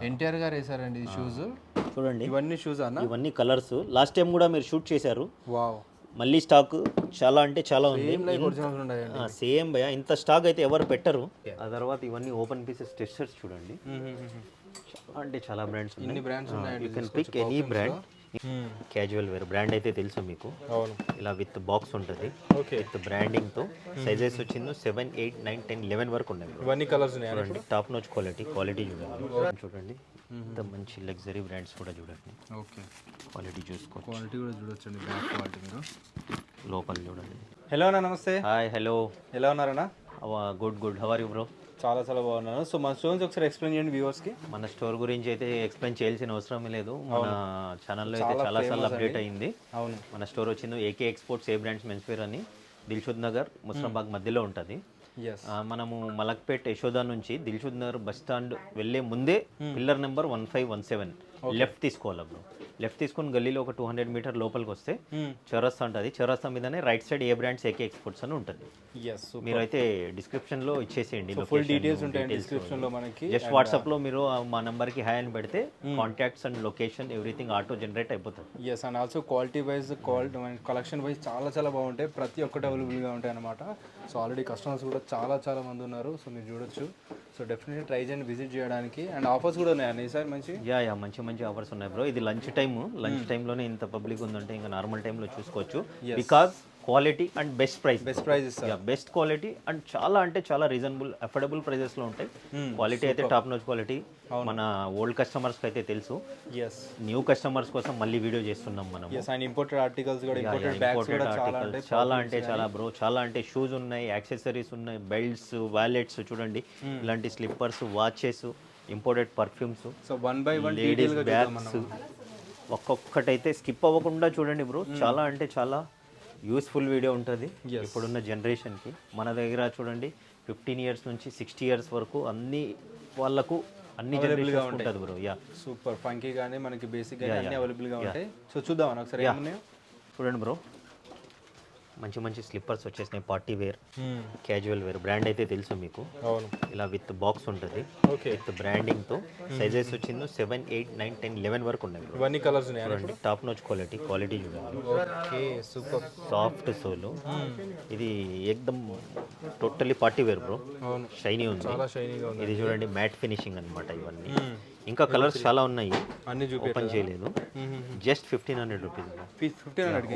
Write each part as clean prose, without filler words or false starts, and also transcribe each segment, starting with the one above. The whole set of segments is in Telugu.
ఎన్టీఆర్ గారు వేసారండి ఈ షూస్. చూడండి ఇవన్నీ షూస్ అన్న. ఇవన్నీ కలర్స్ లాస్ట్ టైం కూడా మీరు షూట్ చేశారు. వావ్, మళ్ళీ స్టాక్ చాలా అంటే చాలా ఉంది. ఒరిజినల్స్ ఉన్నాయండి. సేమ్ భయ ఇంత స్టాక్ అయితే ఎవరు పెట్టరు. ఆ తర్వాత ఇవన్నీ ఓపెన్ పీసెస్ టెస్టర్స్ చూడండి. చాలా అంటే చాలా బ్రాండ్స్ ఇన్ని బ్రాండ్స్ ఉన్నాయండి. You can pick any brand. Casual wear brand అయితే తెలుసు మీకు. అవును. ఇలా విత్ బాక్స్ ఉంటుంది, విత్ బ్రాండింగ్ తో. సైజెస్ వచ్చింది 7, 8, 9, 10, 11 వరకు ఉన్నాయి. ఇవన్నీ కలర్స్ ఉన్నాయి. చూడండి టాప్ నోచ్ క్వాలిటీ చూడండి. చూడండి ఇంత మంచి లగ్జరీ బ్రాండ్స్ కూడా చూడండి. ఓకే, క్వాలిటీ చూసుకోండి. క్వాలిటీ కూడా చూడొచ్చండి, బ్యాక్ క్వాలిటీ మీరు. లోపల చూడండి. హలో అన్న, నమస్తే. Hi, hello. ఎలా ఉన్నారన్నా? Good. How are you bro? చాలా చాలా బాగున్నాను. సో మన స్టోన్స్ ఒకసారి ఎక్స్ప్లెయిన్ చేయండి వ్యూవర్స్కి. మన స్టోర్ గురించి అయితే ఎక్స్ప్లెయిన్ చేయాల్సిన అవసరం లేదు. మన ఛానల్లో అయితే చాలా సార్లు అప్డేట్ అయింది. అవును. మన స్టోర్ వచ్చింది ఏకే ఎక్స్పోర్ట్స్ ఏ బ్రాండ్స్ మెన్స్ వేర్ అని, దిల్షుద్ నగర్ ముస్రాబాగ్ మధ్యలో ఉంటుంది. మనము మలక్పేట్ యశోదా నుంచి దిల్షుద్ నగర్ బస్ స్టాండ్ వెళ్ళే ముందే పిల్లర్ నెంబర్ 1517 లెఫ్ట్ తీసుకోవాలి బ్రో. లెఫ్ట్ తీసుకొని గల్లీలో ఒక 200 మీటర్ లోపలికి వస్తే చౌరస్తా ఉంటుంది. చౌరస్తా మీదనే రైట్ సైడ్ ఏ బ్రాండ్స్ ఏకే ఎక్స్పోర్ట్స్ అని ఉంటుంది. మీరైతే డిస్క్రిప్షన్ లో ఇచ్చేసేయండి, ఫుల్ డీటెయిల్స్ ఉంటాయి డిస్క్రిప్షన్ లో మనకి. జస్ట్ వాట్సాప్ లో మీరు మా నంబర్ కి హాయ్ అని పెడితే contacts and location everything auto generate అయిపోతుంది. Yes, and also quality wise collection wise చాలా చాలా బాగుంటాయి. ప్రతి ఒక్కటి అవైలబుల్గా ఉంటాయి అనమాట. సో ఆల్రెడీ కస్టమర్స్ కూడా చాలా మంది ఉన్నారు. సో మీరు చూడొచ్చు. సో డెఫినెట్లీ ట్రై చేయండి విజిట్ చేయడానికి. అండ్ ఆఫర్స్ కూడా ఉన్నాయండి సార్ మంచి. మంచి ఆఫర్స్ ఉన్నాయి బ్రో. ఇది లంచ్ టైంలోనే ఇంత పబ్లిక్ ఉందంటే ఇంకా నార్మల్ టైంలో చూసుకోవచ్చు. Because quality and best prices, best quality and చాలా అంటే చాలా రీజనబుల్ అఫోర్డబుల్ ప్రైజెస్ లో ఉంటాయి. క్వాలిటీ అయితే టాప్ నోచ్ క్వాలిటీ. మన ఓల్డ్ కస్టమర్స్ కి అయితే తెలుసు. న్యూ కస్టమర్స్ కోసం మళ్ళీ వీడియో చేస్తున్నాం మనం. ఇంపోర్టెడ్ ఆర్టికల్స్ కూడా, చాలా అంటే చాలా బ్రో. చాలా అంటే షూస్ ఉన్నాయి, యాక్సెసరీస్ ఉన్నాయి, బెల్ట్స్, వాలెట్స్ చూడండి, ఇలాంటి slippers, watches, imported perfumes, ladies bags, ఒక్కొక్కటైతే స్కిప్ అవ్వకుండా చూడండి బ్రో. చాలా అంటే చాలా యూస్ఫుల్ వీడియో ఉంటుంది ఇప్పుడున్న జనరేషన్కి. మన దగ్గర చూడండి 15 ఇయర్స్ నుంచి 60 ఇయర్స్ వరకు అన్ని వాళ్ళకు అన్ని జనరేషన్ ఉంటుంది బ్రో. సూపర్ ఫంకీ కానీ మనకి బేసిక్ గా అన్ని అవైలబుల్ గా ఉంటాయి. సో చూద్దాం ఒకసారి చూడండి బ్రో. మంచి స్లిప్పర్స్ వచ్చేసినాయి, party wear, casual wear. Brand అయితే తెలుసు మీకు. ఇలా విత్ బాక్స్ ఉంటుంది, విత్ బ్రాండింగ్ తో. సైజెస్ వచ్చింది 7, 8, 9, 10, 11 వరకు ఉన్నాయి. ఇవన్నీ కలర్స్ చూడండి. టాప్ నోచ్ క్వాలిటీ చూడండి. Super soft sole. ఇది ఏకదమ్ totally party wear bro. Shiny ఉంది. ఇది చూడండి మ్యాట్ ఫినిషింగ్ అన్నమాట. ఇవన్నీ ఇంకా కలర్స్ చాలా ఉన్నాయి, అన్ని ఓపెన్ చేయలేదు. జస్ట్ 1500 రూపీస్,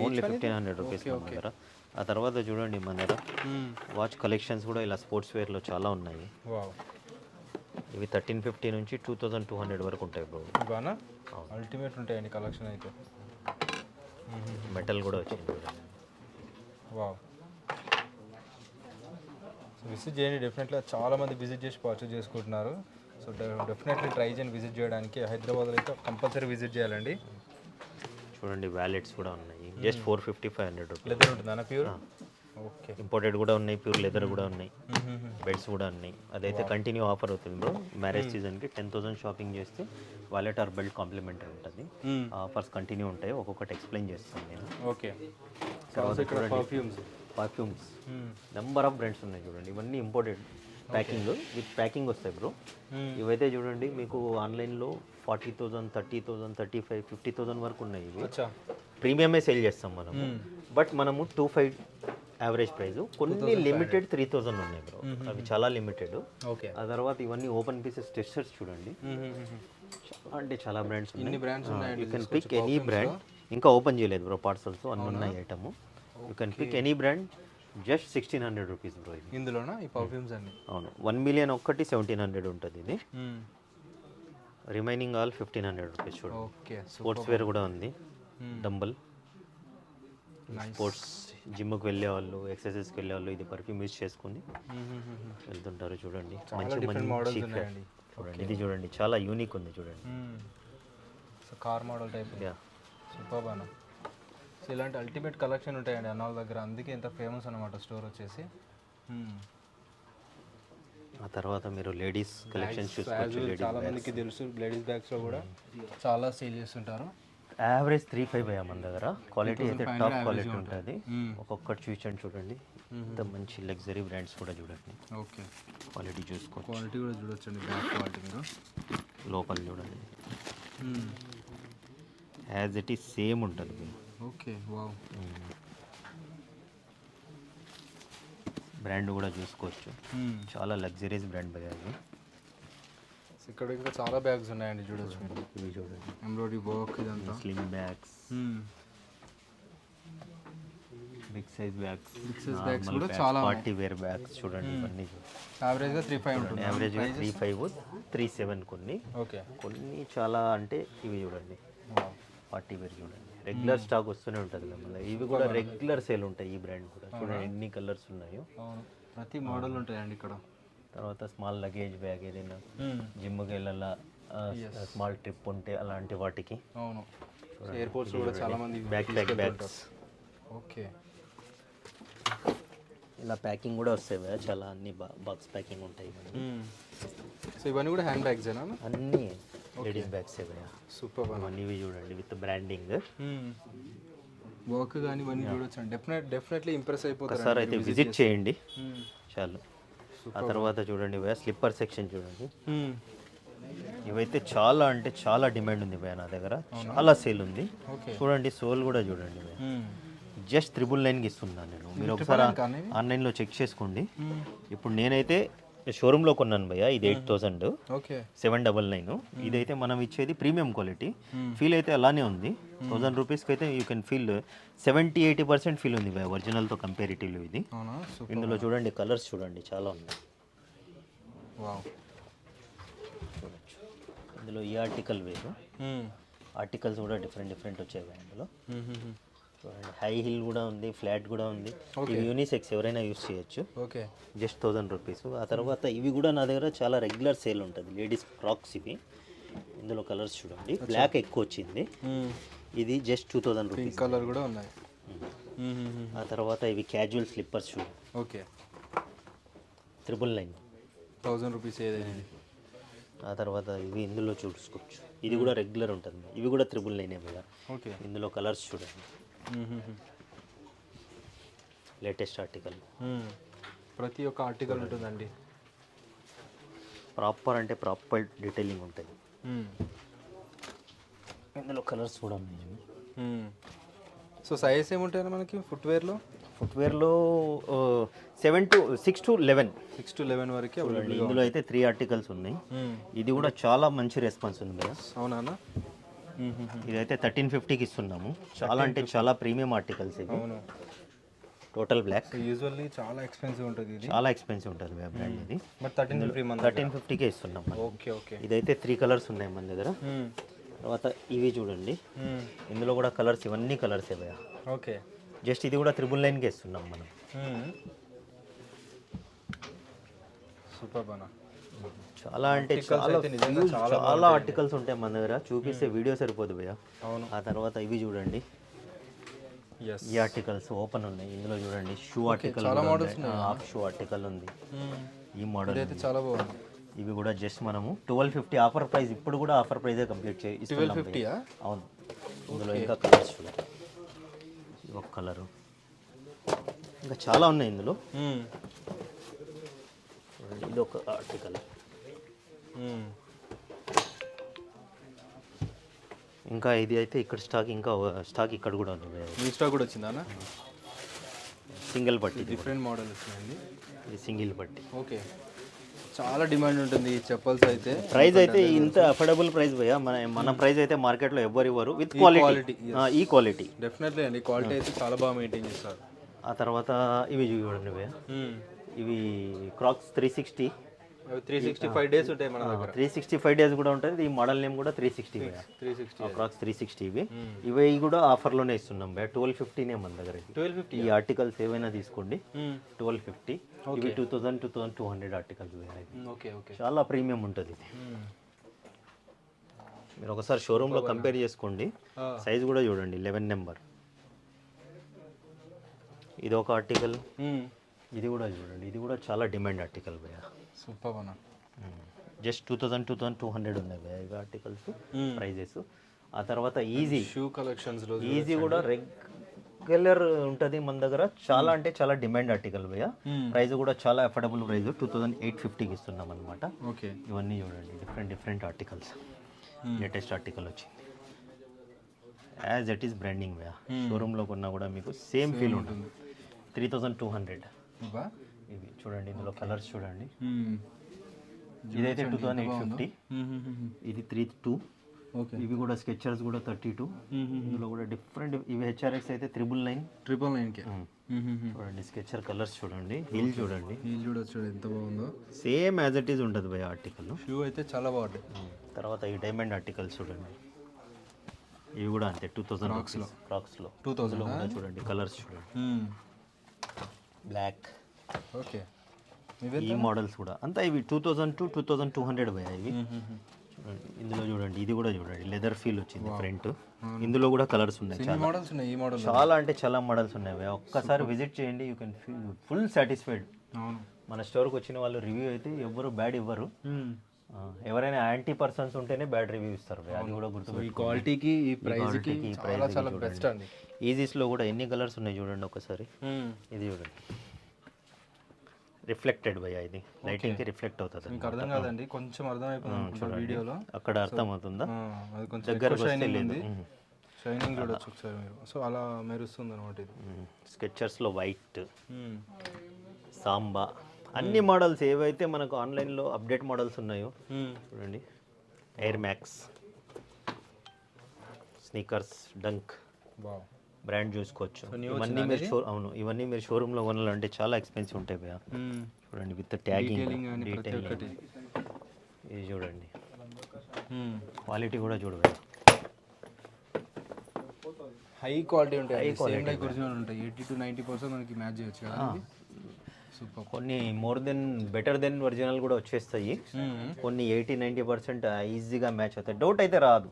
ఓన్లీ 1500 రూపీస్ మన దగ్గర. ఆ తర్వాత చూడండి మన దగ్గర వాచ్ కలెక్షన్స్ కూడా ఇలా స్పోర్ట్స్ వేర్లో చాలా ఉన్నాయి. ఇవి 1350 నుంచి 2200 వరకు ఉంటాయి బ్రో. అల్టిమేట్ ఉంటాయండి కలెక్షన్ అయితే. మెటల్ కూడా వచ్చింది. విజిట్ చేయండి డెఫినెట్లీ. చాలా మంది విజిట్ చేసి పర్చేజ్ చేసుకుంటున్నారు. సో డెఫినెట్లీ ట్రై చేయండి విజిట్ చేయడానికి. హైదరాబాద్లో అయితే కంపల్సరీ విజిట్ చేయాలండి. చూడండి వ్యాలెట్స్ కూడా ఉన్నాయి. Just 450-500 rupees. లెదర్ ఉంటుందా ప్యూర్? ఓకే. ఇంపోర్టెడ్ కూడా ఉన్నాయి, ప్యూర్ లెదర్ కూడా ఉన్నాయి, బెల్ట్స్ కూడా ఉన్నాయి. అదైతే కంటిన్యూ ఆఫర్ అవుతుంది బ్రో. మ్యారేజ్ సీజన్కి 10,000 షాపింగ్ చేస్తే వాలెట్ ఆర్ బెల్ట్ కాంప్లిమెంటరీ ఉంటుంది. ఆఫర్స్ కంటిన్యూ ఉంటాయి. ఒక్కొక్కటి ఎక్స్ప్లెయిన్ చేస్తాను నేను. Okay. Perfumes number of brands ఉన్నాయి చూడండి. ఇవన్నీ ఇంపోర్టెడ్ ప్యాకింగ్, విత్ ప్యాకింగ్ వస్తాయి బ్రో. ఇవైతే చూడండి మీకు ఆన్లైన్లో 40,000, 30,000, 35,000, 50,000 వరకు ఉన్నాయి. ఇవి ప్రీమియమే సేల్ చేస్తాం మనం. బట్ మనము 25 యావరేజ్ ప్రైస్. కొన్ని లిమిటెడ్ 3,000 ఉన్నాయి బ్రో, అవి చాలా లిమిటెడ్. ఆ తర్వాత ఇవన్నీ ఓపెన్ పీసెస్ టెస్టర్స్ చూడండి. చాలా అంటే చాలా బ్రాండ్స్ ఉన్నాయి. You can pick any brand. ఇంకా ఓపెన్ చేయలేదు బ్రో పార్సల్స్, అన్నీ ఉన్నాయి item. You can pick any brand. Just 1600 rupees bro. ఇది ఇందులోనా ఈ పర్ఫ్యూమ్స్ అన్ని? అవును. 1 మిలియన్ ఒక్కటి 1700 ఉంటుంది. ఇది రిమైనింగ్ ఆల్ 1500 రూపీస్. చూడండి. ఓకే. స్పోర్ట్స్ వేర్ కూడా ఉంది. డంబల్ స్పోర్ట్స్ జిమ్కి వెళ్ళే వాళ్ళు, ఎక్సర్సైజ్కి వెళ్ళే వాళ్ళు ఇది పర్ఫ్యూమ్ యూజ్ చేసుకుని వెళ్తుంటారు. చూడండి మంచి చూడండి. ఇది చూడండి చాలా యూనిక్ ఉంది చూడండి. Car model type. సూపర్ బాగా. సో ఇలాంటి అల్టిమేట్ కలెక్షన్ ఉంటాయండి అన్న వాళ్ళ దగ్గర, అందుకే ఇంత ఫేమస్ అనమాట స్టోర్ వచ్చేసి. ఆ తర్వాత మీరు లేడీస్ కలెక్షన్స్ చూసుకోవచ్చు. చాలా మందికి తెలుసు లేడీస్ బ్యాగ్స్లో కూడా చాలా సేల్ చేస్తుంటారు. యావరేజ్ 3,500 మన దగ్గర. క్వాలిటీ అయితే టాప్ క్వాలిటీ ఉంటుంది. ఒక్కొక్కటి చూడండి. ఇంత మంచి లగ్జరీ బ్రాండ్స్ కూడా చూడండి. ఓకే. క్వాలిటీ చూసుకోవచ్చు. క్వాలిటీ కూడా చూడొచ్చండి, బ్యాక్ క్వాలిటీ మీరు. లోపల చూడండి యాజ్ ఇట్ ఈస్ సేమ్ ఉంటుంది. Okay wow. బ్రాండ్ కూడా చూసుకోవచ్చు, చాలా లగ్జరీస్ బ్రాండ్ భయ్యా ఇది. ఇక్కడ ఇంకా చాలా బ్యాగ్స్ ఉన్నాయండి, చూడొచ్చు మీరు. ఇవి చూడండి ఎంబ్రాయిడరీ వర్క్ ఇదంతా. Slim bags, big size bags, bags కూడా చాలా పార్టీ వేర్ బ్యాగ్స్ చూడండి. ఇవన్నీ యావరేజ్గా 3,500 ఉంటుంది. యావరేజ్గా 3,500, 3,700 కొన్ని. ఓకే. కొన్ని చాలా అంటే ఇవి చూడండి పార్టీ వేర్ చూడండి, రెగ్యులర్ స్టాక్ వస్తూనే ఉంటుంది మళ్ళీ. ఇవి కూడా రెగ్యులర్ సేల్ ఉంటాయి. ఈ బ్రాండ్ కూడా చూడండి ఎన్ని కలర్స్ ఉన్నాయో. అవును, ప్రతి మోడల్ ఉంటాయండి ఇక్కడ. తర్వాత స్మాల్ లగేజ్ బ్యాగ్, ఏదైనా జిమ్కి వెళ్ళాలా, స్మాల్ ట్రిప్ ఉంటే అలాంటి వాటికి. అవును, ఎయిర్పోర్ట్స్ కూడా చాలా మంది బ్యాక్ బ్యాగ్స్. ఓకే. ఇలా ప్యాకింగ్ కూడా వస్తాయి భయ్యా, చాలా అన్ని బాక్స్ ప్యాకింగ్ ఉంటాయి ఇవన్నీ. సో ఇవన్నీ కూడా హ్యాండ్ బ్యాగ్సేనా? అన్నీ లేడీస్ బ్యాగ్స్ భయ్యా. సూపర్. అవన్నీ ఇవి చూడండి విత్ బ్రాండింగ్. వర్క్ కానీ ఇవన్నీ చూడొచ్చు. డెఫినెట్లీ ఇంప్రెస్ అయిపోతారు. సార్ అయితే విజిట్ చేయండి చాలు. ఆ తర్వాత చూడండి భయ్యా స్లిప్పర్ సెక్షన్ చూడండి. ఇవైతే చాలా అంటే చాలా డిమాండ్ ఉంది భయ్యా నా దగ్గర, చాలా సేల్ ఉంది. చూడండి సోల్ కూడా చూడండి భయ్యా, జస్ట్ 999కి ఇస్తున్నాను నేను. మీరు ఒకసారి ఆన్లైన్లో చెక్ చేసుకోండి. ఇప్పుడు నేనైతే షోరూంలో కొన్నాను భయ్యా, ఇది 8,000, ఓకే 799. ఇదైతే మనం ఇచ్చేది ప్రీమియం క్వాలిటీ. ఫీల్ అయితే అలానే ఉంది. 1000 రూపీస్కి అయితే యూ కెన్ ఫీల్ 70-80% ఫీల్ ఉంది భయ్యా ఒరిజినల్తో కంపారిటివ్లీ ఇది. ఇందులో చూడండి కలర్స్ చూడండి చాలా ఉన్నాయి. చూడొచ్చు ఇందులో ఈ ఆర్టికల్ వేరు, ఆర్టికల్స్ కూడా డిఫరెంట్ వచ్చాయి ఇందులో. చూడండి హై హిల్ కూడా ఉంది, ఫ్లాట్ కూడా ఉంది. ఇవి యూనిసెక్స్ ఎవరైనా యూస్ చేయొచ్చు. Okay, just 1000 rupees. ఆ తర్వాత ఇవి కూడా నా దగ్గర చాలా రెగ్యులర్ సేల్ ఉంటుంది, లేడీస్ ఫ్రాక్స్ ఇవి. ఇందులో కలర్స్ చూడండి, బ్లాక్ ఎక్కువ వచ్చింది, ఇది జస్ట్ 2000 రూపీస్. కలర్ కూడా ఉన్నాయి. ఆ తర్వాత ఇవి క్యాజువల్ స్లిప్పర్స్ చూడండి, ఓకే 999, 1000 రూపీస్ ఏదైనా. ఆ తర్వాత ఇవి ఇందులో చూసుకోవచ్చు, ఇది కూడా రెగ్యులర్ ఉంటుంది. ఇవి కూడా 999 భయ్యా. ఓకే, ఇందులో కలర్స్ చూడండి, లేటెస్ట్ ఆర్టికల్. ప్రతి ఒక్క ఆర్టికల్ ఉంటుందండి, ప్రాపర్ అంటే ప్రాపర్ డీటెయిలింగ్ ఉంటుంది. ఇందులో కలర్స్ కూడా ఉన్నాయి. సో సైజ్ ఏముంటాయి మనకి ఫుట్వేర్లో? ఫుట్వేర్లో 6 to 11. 6 to 11 వరకే. ఇందులో అయితే 3 ఆర్టికల్స్ ఉన్నాయి. ఇది కూడా చాలా మంచి రెస్పాన్స్ ఉంది కదా. అవునా? ఇదైతే 1350కి ఇస్తున్నాము. చాలా అంటే చాలా ప్రీమియం ఆర్టికల్స్ ఇవి. అవును, టోటల్ బ్లాక్. యూజువల్లీ చాలా ఎక్స్పెన్సివ్ ఉంటుంది ఇది. చాలా ఎక్స్పెన్సివ్ ఉంటుంది బ్రాండ్ ఇది. బట్ 1350కే ఇస్తున్నాం. Okay okay. ఇదైతే 3 కలర్స్ ఉన్నాయి మన దగ్గర. తర్వాత ఇవి చూడండి, ఇందులో కూడా కలర్స్, ఇవన్నీ కలర్స్ భయ్యా. ఓకే, జస్ట్ ఇది కూడా 999కే ఇస్తున్నాం మనం. సూపర్ బానా. చాలా అంటే చాలా ఆర్టికల్స్ ఉంటాయి మన దగ్గర, చూపిస్తే వీడియో సరిపోదు భయ్యా. అవును. ఆ తర్వాత ఇవి చూడండి, ఈ ఆర్టికల్స్ ఓపెన్ ఉన్నాయి. ఇందులో చూడండి shoe article, half shoe article ఉంది. ఈ మోడల్ అయితే చాలా బాగుంది. ఇవి కూడా జస్ట్ మనము 1250 ఆఫర్ ప్రైస్. ఇప్పుడు కూడా ఆఫర్ ప్రైజే కంప్లీట్ చేసి 1250. అవును. ఇందులో ఇంకా కలర్స్ చూడండి, ఒక కలరు, ఇంకా చాలా ఉన్నాయి ఇందులో. ఇది ఒక ఆర్టికల్. ఇంకా ఇది అయితే ఇక్కడ స్టాక్, ఇంకా స్టాక్ ఇక్కడ కూడా ఉంది. మీ స్టాక్ కూడా వచ్చిందా? సింగిల్ పట్టి, డిఫరెంట్ మోడల్ వచ్చిందండి. ఇది సింగిల్ పట్టి. ఓకే, చాలా డిమాండ్ ఉంటుంది ఈ చెప్పల్స్ అయితే. ప్రైస్ అయితే ఇంత అఫోర్డబుల్ ప్రైస్ భయ్యా. మన ప్రైస్ అయితే మార్కెట్లో ఎవరు ఇవ్వరు, విత్ క్వాలిటీ. ఈ క్వాలిటీ డెఫినెట్లీ అండి, క్వాలిటీ అయితే చాలా బాగా మెయింటైన్ చేస్తారు. ఆ తర్వాత ఇవి చూడండి భయ్యా, ఇవి క్రాక్స్ 360. 365 డేస్ ఉంటాయి మన దగ్గర. 365 డేస్ కూడా ఉంటుంది. ఈ మోడల్ నేమ్ కూడా 360 భయ్యా. 360 క్రాక్స్ 360 ఇవి. ఇవి కూడా ఆఫర్లోనే ఇస్తున్నాం భయ్యా. 1250నే మన దగ్గర. 1250. ఈ ఆర్టికల్స్ ఏవైనా తీసుకోండి, 1250. ఇవి 2200 ఆర్టికల్స్. ఓకే ఓకే, చాలా ప్రీమియం ఉంటుంది ఇది. మీరు ఒకసారి షోరూంలో కంపేర్ చేసుకోండి. సైజ్ కూడా చూడండి, 11 నెంబర్. ఇది ఒక ఆర్టికల్. ఇది కూడా చూడండి, ఇది కూడా చాలా డిమాండ్ ఆర్టికల్ భయ్యా. సూపర్ అన్న. జస్ట్ 2200 ఉన్నాయి భయ్యా ఇవి ఆర్టికల్స్ ప్రైజెస్. ఆ తర్వాత ఈజీ షూ కలెక్షన్స్లో ఈజీ కూడా రెగ్యులర్ ఉంటుంది మన దగ్గర, చాలా అంటే చాలా డిమాండ్ ఆర్టికల్ భయ్య. ప్రైస్ కూడా చాలా అఫోర్డబుల్ ప్రైస్, 2850కి ఇస్తున్నాం అనమాట. ఓకే. ఇవన్నీ చూడండి డిఫరెంట్ ఆర్టికల్స్, లేటెస్ట్ ఆర్టికల్ వచ్చింది. యాజ్ ఇట్ ఈస్ బ్రాండింగ్ భయ్య. షోరూంలో కొన్నా కూడా మీకు సేమ్ ఫీల్ ఉంటుంది. 3200 ఇవి చూడండి. ఇందులో కలర్స్ చూడండి. ఇదైతే 2850, ఇది 32. ఓకే. ఇవి కూడా స్కెచర్స్ కూడా 32. ఇందులో కూడా డిఫరెంట్, ఇవి హెచ్ఆర్ఎక్స్ అయితే 999కి. చూడండి స్కెచర్ కలర్స్ చూడండి, హీల్ చూడండి. హీల్ చూడొచ్చు ఎంత బాగుందో. సేమ్ యాజ్ ఇట్ ఈస్ ఉంటుంది భయ ఆర్టికల్. షూ అయితే చాలా బాగుంటాయి. తర్వాత ఈ డైమండ్ ఆర్టికల్స్ చూడండి, ఇవి కూడా అంతే 2000 క్రాక్స్లో 2000 కూడా చూడండి. కలర్స్ చూడండి, బ్లాక్. ఓకే. ఈ మోడల్స్ కూడా అంతా ఇవి 2000 to 2200 భయ ఇవి. చూడండి ఇందులో చూడండి, ఇది కూడా చూడండి లెదర్ ఫీల్ వచ్చింది ఫ్రంట్. ఇందులో కూడా కలర్స్ ఉన్నాయి, చాలా మోడల్స్ ఉన్నాయి. ఈ మోడల్ చాలా అంటే చాలా మోడల్స్ ఉన్నాయి భయ. ఒక్కసారి విజిట్ చేయండి, you can feel full satisfied. అవును. మన స్టోర్కి వచ్చిన వాళ్ళు రివ్యూ అయితే ఎవ్వరు బ్యాడ్ ఇవ్వరు. ఎవరైనా యాంటీ పర్సన్స్ ఉంటేనే బ్యాడ్ రివ్యూ ఇస్తారు భయ. అది కూడా గుర్తు. ఈ క్వాలిటీకి ఈ ప్రైస్కి చాలా చాలా బెస్ట్ అండి. ఈజీస్లో కూడా ఎన్ని కలర్స్ ఉన్నాయి చూడండి ఒకసారి. ఇది చూడండి రిఫ్లెక్టెడ్ భయ, ఇది లైటింగ్కి రిఫ్లెక్ట్ అవుతుంది. మీకు అర్థం కాదండి, కొంచెం అర్థం అయిపోతుంది వీడియోలో. అక్కడ అర్థం అవుతుందా? అది కొంచెం దగ్గర షైనింగ్ ఉంది. షైనింగ్ చూడొచ్చు ఒకసారి మీరు. సో అలా మెరుస్తుంది అనమాట ఇది. స్కెచర్స్లో వైట్, సాంబా, అన్ని మోడల్స్ ఏవైతే మనకు ఆన్లైన్లో అప్డేట్ మోడల్స్ ఉన్నాయో చూడండి. Air Max, sneakers, Dunk brand చూసుకోవచ్చు. ఇవన్నీ మీరు అవును, ఇవన్నీ మీరు షోరూంలో కొనాలంటే చాలా ఎక్స్పెన్సివ్ ఉంటాయి భయ. చూడండి విత్ ట్యాగింగ్, డీటెయిలింగ్. ఇది చూడండి క్వాలిటీ కూడా చూడండి, హై క్వాలిటీ ఉంటాయి. సేమ్ లైక్ ఒరిజినల్ ఉంటాయి. 80 to 90% మనకి మ్యాచ్ చేయొచ్చు కదా. సూపర్. కొన్ని more than better than original కూడా వచ్చేస్తాయి. కొన్ని 80-90% ఈజీగా మ్యాచ్ అవుతాయి. డౌట్ అయితే రాదు.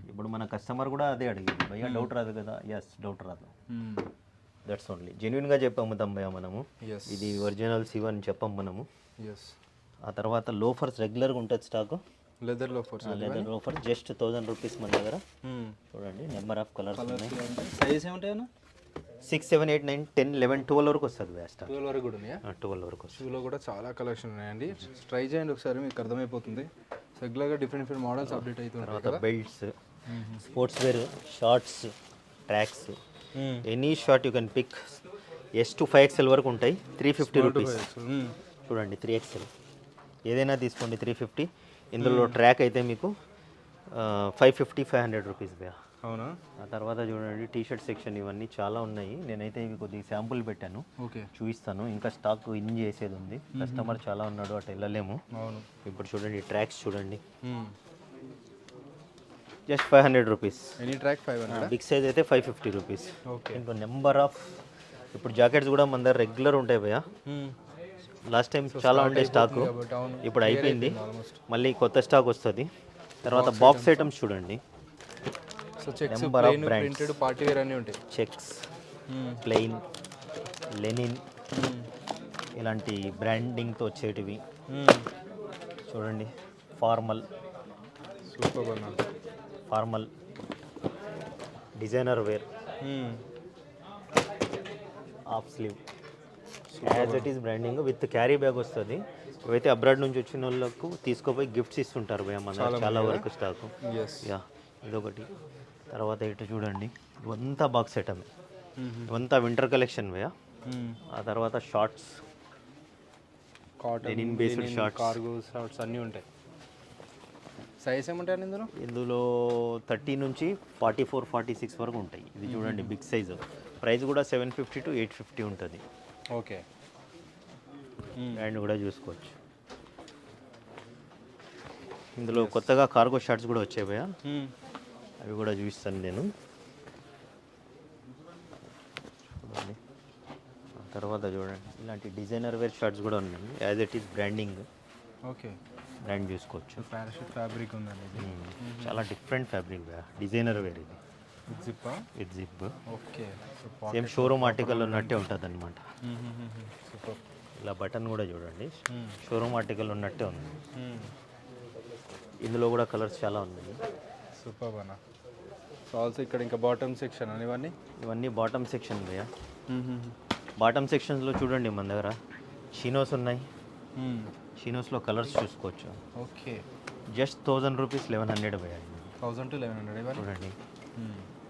ఇప్పుడు మన కస్టమర్ కూడా అదే అడిగింది, భయ్యా డౌట్ రాదు కదా. ఎస్, డౌట్ రాదు. దట్స్ ఓన్లీ జెన్యున్గా చెప్పాము భయ్యా మనము. ఇది ఒరిజినల్స్ ఇవని చెప్పాము మనము. ఆ తర్వాత లోఫర్స్ రెగ్యులర్గా ఉంటుంది stock. Leather loafers just 1000 rupees మన దగ్గర. చూడండి నెంబర్ ఆఫ్ కలర్స్ ఉన్నాయి. సైజ్ ఏముంటాయన్నా? 6, 7, 8, 9, 10, 11, 12 వరకు వస్తుంది భయ్యా స్టాక్. 12 వరకు కూడా ఉన్నాయా? 12 వరకు వస్తుంది. షూలో కూడా చాలా కలెక్షన్ ఉన్నాయండి. ట్రై చేయండి ఒకసారి, మీకు అర్థమైపోతుంది. రెగ్యులర్గా డిఫరెంట్ మోడల్స్ అప్డేట్ అవుతుంటాయి. తర్వాత belts, sports wear, shorts, tracks, any short you can pick. S to 5XL వరకు ఉంటాయి. 350 రూపీస్. చూడండి 3XL ఏదైనా తీసుకోండి 350. ఇందులో ట్రాక్ అయితే మీకు 550-500 రూపీస్ భయ్యా. అవునా? ఆ తర్వాత చూడండి టీ షర్ట్ సెక్షన్, ఇవన్నీ చాలా ఉన్నాయి. నేనైతే ఇవి కొద్దిగా శాంపుల్ పెట్టాను, ఓకే చూపిస్తాను. ఇంకా స్టాక్ ఇన్ చేసేది ఉంది. కస్టమర్ చాలా ఉన్నాడు, అటు వెళ్ళలేము. అవును. ఇప్పుడు చూడండి ట్రాక్స్ చూడండి, just 500 rupees. Any track 500. Big size అయితే 550 రూపీస్. ఓకే. ఇంకో నెంబర్ ఆఫ్ ఇప్పుడు జాకెట్స్ కూడా మన దగ్గర రెగ్యులర్ ఉంటాయి భయ్యా. లాస్ట్ టైం చాలా ఉండే స్టాక్, ఇప్పుడు అయిపోయింది. మళ్ళీ కొత్త స్టాక్ వస్తుంది. తర్వాత బాక్స్ ఐటమ్స్ చూడండి. So checks, plain, printed, party wear అన్నీ ఉంటాయి. చెక్స్, ప్లెయిన్, లెనిన్, ఇలాంటి బ్రాండింగ్తో వచ్చేటివి చూడండి. Formal, super. Formal, designer wear, half sleeve, as it is branding with carry bag వస్తుంది. ఇవైతే అబ్రాడ్ నుంచి వచ్చిన వాళ్ళకు తీసుకుపోయి గిఫ్ట్స్ ఇస్తుంటారు భయ్యా మన చాలా వరకు స్టాక్. యా, ఇదొకటి. తర్వాత ఇటు చూడండి, ఇవంతా బాక్స్ ఐటమ్, ఇవంతా వింటర్ కలెక్షన్ భయ్యా. ఆ తర్వాత shorts, cotton, based shorts, cargo shorts అన్నీ ఉంటాయి. సైజ్ ఏముంటాయి ఇందులో 30 నుంచి 44, 46 వరకు ఉంటాయి. ఇది చూడండి బిగ్ సైజు. ప్రైస్ కూడా 750 to 850 ఉంటుంది. ఓకే. అండ్ కూడా చూసుకోవచ్చు. ఇందులో కొత్తగా కార్గో షార్ట్స్ కూడా వచ్చాయి భయ్యా, అవి కూడా చూపిస్తాను నేను. చూడండి. తర్వాత చూడండి ఇలాంటి డిజైనర్ వేర్ షార్ట్స్ కూడా ఉన్నాయి. As it is branding. Okay. Brand చూసుకోవచ్చు. పారాషూట్ ఫ్యాబ్రిక్ ఉందండి ఇది. చాలా డిఫరెంట్ ఫ్యాబ్రిక్ భయ్యా, డిజైనర్ వేర్ ఇది. With zip. Okay. Same showroom article ఉన్నట్టే ఉంటుంది అనమాట. సూపర్. ఇలా బటన్ కూడా చూడండి, షోరూమ్ ఆర్టికల్ ఉన్నట్టే ఉంది. ఇందులో కూడా కలర్స్ చాలా ఉన్నాయి. సూపర్ అన్న. సో ఆల్సో ఇక్కడ ఇంకా బాటమ్ సెక్షన్ అని ఇవన్నీ. ఇవన్నీ బాటమ్ సెక్షన్ భయ్యా. బాటమ్ సెక్షన్స్లో చూడండి మన దగ్గర షినోస్ ఉన్నాయి. షినోస్లో కలర్స్ చూసుకోవచ్చు. ఓకే. జస్ట్ 1000 రూపీస్ 1100 భయ్యా. 1000 to 1100 ఇవన్నీ. చూడండి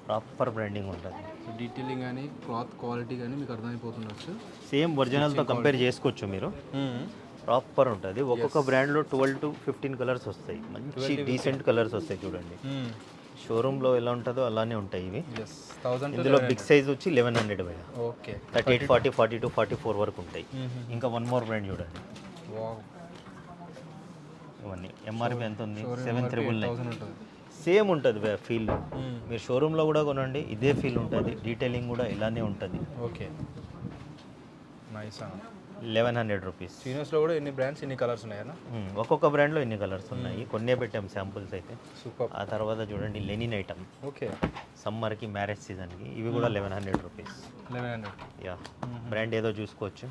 ప్రాపర్ బ్రాండింగ్ ఉంటుంది. సో డీటెయిలింగ్ కానీ క్లాత్ క్వాలిటీ కానీ మీకు అర్థమైపోతుండొచ్చు. సేమ్ ఒరిజినల్తో కంపేర్ చేసుకోవచ్చు మీరు. ప్రాపర్ ఉంటుంది. ఒక్కొక్క బ్రాండ్లో 12 to 15 కలర్స్ వస్తాయి. మంచి డీసెంట్ కలర్స్ వస్తాయి చూడండి. షోరూంలో ఎలా ఉంటుందో అలానే ఉంటాయి ఇవి. 1000 ఇందులో బిగ్ సైజ్ వచ్చి 1100 భయ్యా. ఓకే. 38, 40, 42, 44 వరకు ఉంటాయి. ఇంకా వన్ మోర్ బ్రాండ్ చూడండి. వావ్. ఇవన్నీ ఎంఆర్పి ఎంత ఉంది? 7,999. ఉంటుంది. సేమ్ ఉంటుంది భయ్యా ఫీల్. మీరు షోరూంలో కూడా కొనండి ఇదే ఫీల్ ఉంటుంది. డీటెయిలింగ్ కూడా ఇలానే ఉంటుంది. ఓకే. నైస్ అన్న. 1100 రూపీస్. సీనియర్స్లో కూడా ఎన్ని బ్రాండ్స్ ఎన్ని కలర్స్ ఉన్నాయన్న? ఒక్కొక్క బ్రాండ్లో ఎన్ని కలర్స్ ఉన్నాయి. కొన్నే పెట్టాం శాంపుల్స్ అయితే. సూపర్. ఆ తర్వాత చూడండి లెనిన్ ఐటమ్. ఓకే. సమ్మర్కి మ్యారేజ్ సీజన్కి ఇవి కూడా 1100 రూపీస్. 1100. యా. బ్రాండ్ ఏదో చూసుకోవచ్చు.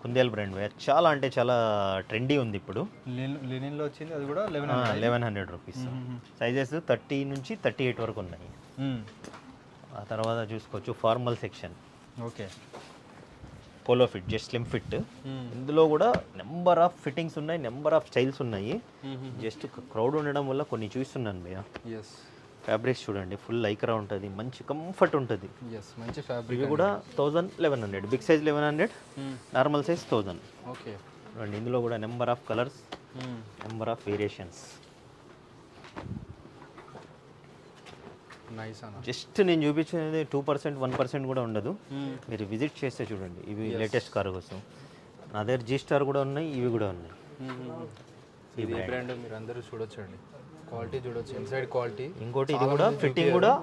కుందేల్ బ్రాండ్ చాలా అంటే చాలా ట్రెండీ ఉంది ఇప్పుడు. లెనిన్లో వచ్చింది అది కూడా 1100 రూపీస్. సైజెస్ 30 నుంచి 38 వరకు ఉన్నాయి. ఆ తర్వాత చూసుకోవచ్చు formal section. Okay. Polo fit just slim fit. ఇందులో కూడా నెంబర్ ఆఫ్ ఫిట్టింగ్స్ ఉన్నాయి, నెంబర్ ఆఫ్ స్టైల్స్ ఉన్నాయి. జస్ట్ క్రౌడ్ ఉండడం వల్ల కొన్ని చూస్తున్నాను భయ్యా. ఎస్. ఫ్యాబ్రిక్స్ చూడండి ఫుల్ లైక్రా ఉంటుంది, మంచి కంఫర్ట్ ఉంటుంది. ఎస్, మంచి ఫ్యాబ్రిక్. ఇవి కూడా 1100. Big size 1100, normal size 1000. Okay. చూడండి ఇందులో కూడా number of colours, number of variations. Nice అన్న. జస్ట్ నేను చూపించేది 2%, 1% కూడా ఉండదు. మీరు విజిట్ చేస్తే చూడండి ఇవి లేటెస్ట్ కార్గోస్. నా దగ్గర జీ స్టార్ కూడా ఉన్నాయి, ఇవి కూడా ఉన్నాయి. ఇది బ్రాండ్ మీరు అందరూ చూడొచ్చండి. క్వాలిటీ చూడొచ్చు, ఇన్సైడ్ క్వాలిటీ. ఇంకోటి ఇది కూడా ఫిట్టింగ్ కూడా